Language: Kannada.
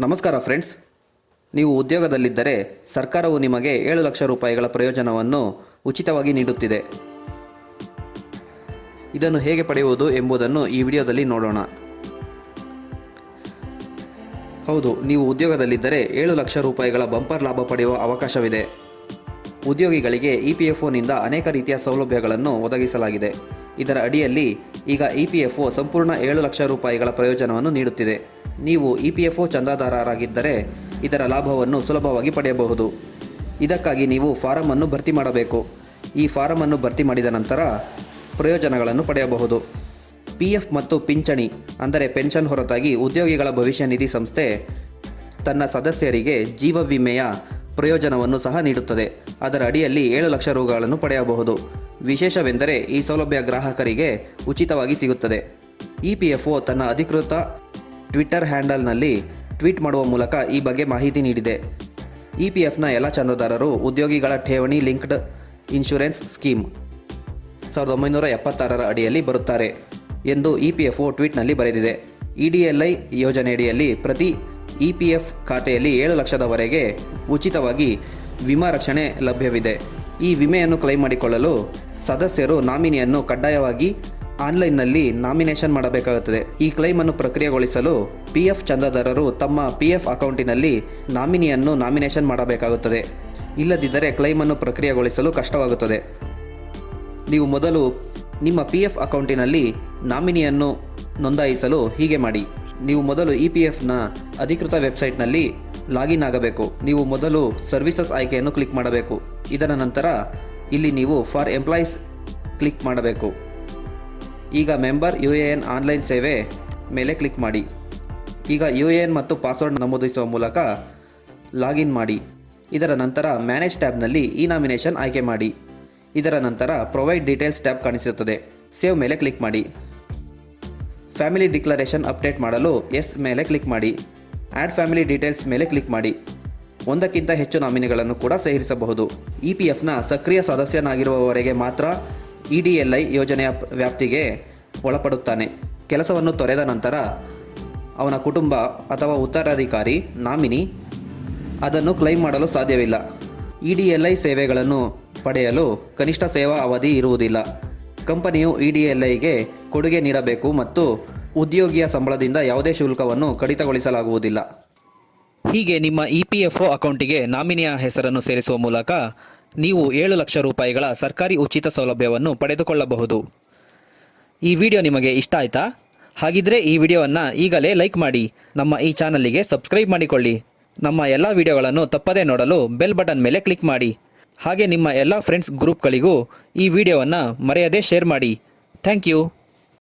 ನಮಸ್ಕಾರ ಫ್ರೆಂಡ್ಸ್, ನೀವು ಉದ್ಯೋಗದಲ್ಲಿದ್ದರೆ ಸರ್ಕಾರವು ನಿಮಗೆ 7 ಲಕ್ಷ ರೂಪಾಯಿಗಳ ಪ್ರಯೋಜನವನ್ನು ಉಚಿತವಾಗಿ ನೀಡುತ್ತಿದೆ. ಇದನ್ನು ಹೇಗೆ ಪಡೆಯುವುದು ಎಂಬುದನ್ನು ಈ ವಿಡಿಯೋದಲ್ಲಿ ನೋಡೋಣ. ಹೌದು, ನೀವು ಉದ್ಯೋಗದಲ್ಲಿದ್ದರೆ 7 ಲಕ್ಷ ರೂಪಾಯಿಗಳ ಬಂಪರ್ ಲಾಭ ಪಡೆಯುವ ಅವಕಾಶವಿದೆ. ಉದ್ಯೋಗಿಗಳಿಗೆ EPFOನಿಂದ ಅನೇಕ ರೀತಿಯ ಸೌಲಭ್ಯಗಳನ್ನು ಒದಗಿಸಲಾಗಿದೆ. ಇದರ ಅಡಿಯಲ್ಲಿ ಈಗ EPFO ಸಂಪೂರ್ಣ 7 ಲಕ್ಷ ರೂಪಾಯಿಗಳ ಪ್ರಯೋಜನವನ್ನು ನೀಡುತ್ತಿದೆ. ನೀವು EPFO ಚಂದಾದಾರರಾಗಿದ್ದರೆ ಇದರ ಲಾಭವನ್ನು ಸುಲಭವಾಗಿ ಪಡೆಯಬಹುದು. ಇದಕ್ಕಾಗಿ ನೀವು ಫಾರಂ ಅನ್ನು ಭರ್ತಿ ಮಾಡಬೇಕು. ಈ ಫಾರಂ ಅನ್ನು ಭರ್ತಿ ಮಾಡಿದ ನಂತರ ಪ್ರಯೋಜನಗಳನ್ನು ಪಡೆಯಬಹುದು. PF ಮತ್ತು ಪಿಂಚಣಿ ಅಂದರೆ ಪೆನ್ಷನ್ ಹೊರತಾಗಿ ಉದ್ಯೋಗಿಗಳ ಭವಿಷ್ಯ ನಿಧಿ ಸಂಸ್ಥೆ ತನ್ನ ಸದಸ್ಯರಿಗೆ ಜೀವ ವಿಮೆಯ ಪ್ರಯೋಜನವನ್ನು ಸಹ ನೀಡುತ್ತದೆ. ಅದರ ಅಡಿಯಲ್ಲಿ 7 ಲಕ್ಷ ರೂಗಳನ್ನು ಪಡೆಯಬಹುದು. ವಿಶೇಷವೆಂದರೆ ಈ ಸೌಲಭ್ಯ ಗ್ರಾಹಕರಿಗೆ ಉಚಿತವಾಗಿ ಸಿಗುತ್ತದೆ. EPFO ತನ್ನ ಅಧಿಕೃತ ಟ್ವಿಟರ್ ಹ್ಯಾಂಡಲ್ನಲ್ಲಿ ಟ್ವೀಟ್ ಮಾಡುವ ಮೂಲಕ ಈ ಬಗ್ಗೆ ಮಾಹಿತಿ ನೀಡಿದೆ. EPFನ ಎಲ್ಲ ಚಂದಾದಾರರು ಉದ್ಯೋಗಿಗಳ ಠೇವಣಿ ಲಿಂಕ್ಡ್ ಇನ್ಶೂರೆನ್ಸ್ ಸ್ಕೀಮ್ 1976ರ ಅಡಿಯಲ್ಲಿ ಬರುತ್ತಾರೆ ಎಂದು EPFO ಟ್ವೀಟ್ನಲ್ಲಿ ಬರೆದಿದೆ. EDLI ಯೋಜನೆಯಡಿಯಲ್ಲಿ ಪ್ರತಿ EPF ಖಾತೆಯಲ್ಲಿ 7 ಲಕ್ಷದವರೆಗೆ ಉಚಿತವಾಗಿ ವಿಮಾ ರಕ್ಷಣೆ ಲಭ್ಯವಿದೆ. ಈ ವಿಮೆಯನ್ನು ಕ್ಲೈಮ್ ಮಾಡಿಕೊಳ್ಳಲು ಸದಸ್ಯರು ನಾಮಿನಿಯನ್ನು ಕಡ್ಡಾಯವಾಗಿ ಆನ್ಲೈನ್ನಲ್ಲಿ ನಾಮಿನೇಷನ್ ಮಾಡಬೇಕಾಗುತ್ತದೆ. ಈ ಕ್ಲೈಮನ್ನು ಪ್ರಕ್ರಿಯೆಗೊಳಿಸಲು PF ಚಂದಾದಾರರು ತಮ್ಮ PF ಅಕೌಂಟಿನಲ್ಲಿ ನಾಮಿನಿಯನ್ನು ನಾಮಿನೇಷನ್ ಮಾಡಬೇಕಾಗುತ್ತದೆ. ಇಲ್ಲದಿದ್ದರೆ ಕ್ಲೈಮನ್ನು ಪ್ರಕ್ರಿಯೆಗೊಳಿಸಲು ಕಷ್ಟವಾಗುತ್ತದೆ. ನೀವು ಮೊದಲು ನಿಮ್ಮ PF ಅಕೌಂಟಿನಲ್ಲಿ ನಾಮಿನಿಯನ್ನು ನೋಂದಾಯಿಸಲು ಹೀಗೆ ಮಾಡಿ. ನೀವು ಮೊದಲು EPFನ ಅಧಿಕೃತ ವೆಬ್ಸೈಟ್ನಲ್ಲಿ ಲಾಗಿನ್ ಆಗಬೇಕು. ನೀವು ಮೊದಲು ಸರ್ವಿಸಸ್ ಆಯ್ಕೆಯನ್ನು ಕ್ಲಿಕ್ ಮಾಡಬೇಕು. ಇದರ ನಂತರ ಇಲ್ಲಿ ನೀವು ಫಾರ್ ಎಂಪ್ಲಾಯೀಸ್ ಕ್ಲಿಕ್ ಮಾಡಬೇಕು. ಈಗ ಮೆಂಬರ್ UAN ಆನ್ಲೈನ್ ಸೇವೆ ಮೇಲೆ ಕ್ಲಿಕ್ ಮಾಡಿ. ಈಗ UAN ಮತ್ತು ಪಾಸ್ವರ್ಡ್ ನಮೂದಿಸುವ ಮೂಲಕ ಲಾಗಿನ್ ಮಾಡಿ. ಇದರ ನಂತರ ಮ್ಯಾನೇಜ್ ಟ್ಯಾಬ್ನಲ್ಲಿ ಈ ನಾಮಿನೇಷನ್ ಆಯ್ಕೆ ಮಾಡಿ. ಇದರ ನಂತರ ಪ್ರೊವೈಡ್ ಡೀಟೇಲ್ಸ್ ಟ್ಯಾಬ್ ಕಾಣಿಸುತ್ತದೆ. ಸೇವ್ ಮೇಲೆ ಕ್ಲಿಕ್ ಮಾಡಿ. ಫ್ಯಾಮಿಲಿ ಡಿಕ್ಲರೇಷನ್ ಅಪ್ಡೇಟ್ ಮಾಡಲು ಎಸ್ ಮೇಲೆ ಕ್ಲಿಕ್ ಮಾಡಿ. ಆ್ಯಡ್ ಫ್ಯಾಮಿಲಿ ಡೀಟೇಲ್ಸ್ ಮೇಲೆ ಕ್ಲಿಕ್ ಮಾಡಿ. ಒಂದಕ್ಕಿಂತ ಹೆಚ್ಚು ನಾಮಿನಿಗಳನ್ನು ಕೂಡ ಸೇರಿಸಬಹುದು. EPFನ ಸಕ್ರಿಯ ಸದಸ್ಯನಾಗಿರುವವರೆಗೆ ಮಾತ್ರ EDLI ಯೋಜನೆಯ ವ್ಯಾಪ್ತಿಗೆ ಒಳಪಡುತ್ತಾನೆ. ಕೆಲಸವನ್ನು ತೊರೆದ ನಂತರ ಅವನ ಕುಟುಂಬ ಅಥವಾ ಉತ್ತರಾಧಿಕಾರಿ ನಾಮಿನಿ ಅದನ್ನು ಕ್ಲೈಮ್ ಮಾಡಲು ಸಾಧ್ಯವಿಲ್ಲ. EDLI ಸೇವೆಗಳನ್ನು ಪಡೆಯಲು ಕನಿಷ್ಠ ಸೇವಾ ಅವಧಿ ಇರುವುದಿಲ್ಲ. ಕಂಪನಿಯು EDLIಗೆ ಕೊಡುಗೆ ನೀಡಬೇಕು ಮತ್ತು ಉದ್ಯೋಗಿಯ ಸಂಬಳದಿಂದ ಯಾವುದೇ ಶುಲ್ಕವನ್ನು ಕಡಿತಗೊಳಿಸಲಾಗುವುದಿಲ್ಲ. ಹೀಗೆ ನಿಮ್ಮ EPFO ಅಕೌಂಟಿಗೆ ನಾಮಿನಿಯ ಹೆಸರನ್ನು ಸೇರಿಸುವ ಮೂಲಕ ನೀವು 7 ಲಕ್ಷ ರೂಪಾಯಿಗಳ ಸರ್ಕಾರಿ ಉಚಿತ ಸೌಲಭ್ಯವನ್ನು ಪಡೆದುಕೊಳ್ಳಬಹುದು. ಈ ವಿಡಿಯೋ ನಿಮಗೆ ಇಷ್ಟ ಆಯಿತಾ? ಹಾಗಿದ್ರೆ ಈ ವಿಡಿಯೋವನ್ನು ಈಗಲೇ ಲೈಕ್ ಮಾಡಿ. ನಮ್ಮ ಈ ಚಾನಲಿಗೆ ಸಬ್ಸ್ಕ್ರೈಬ್ ಮಾಡಿಕೊಳ್ಳಿ. ನಮ್ಮ ಎಲ್ಲ ವಿಡಿಯೋಗಳನ್ನು ತಪ್ಪದೇ ನೋಡಲು ಬೆಲ್ ಬಟನ್ ಮೇಲೆ ಕ್ಲಿಕ್ ಮಾಡಿ. ಹಾಗೆ ನಿಮ್ಮ ಎಲ್ಲ ಫ್ರೆಂಡ್ಸ್ ಗ್ರೂಪ್ಗಳಿಗೂ ಈ ವಿಡಿಯೋವನ್ನು ಮರೆಯದೇ ಶೇರ್ ಮಾಡಿ. Thank you.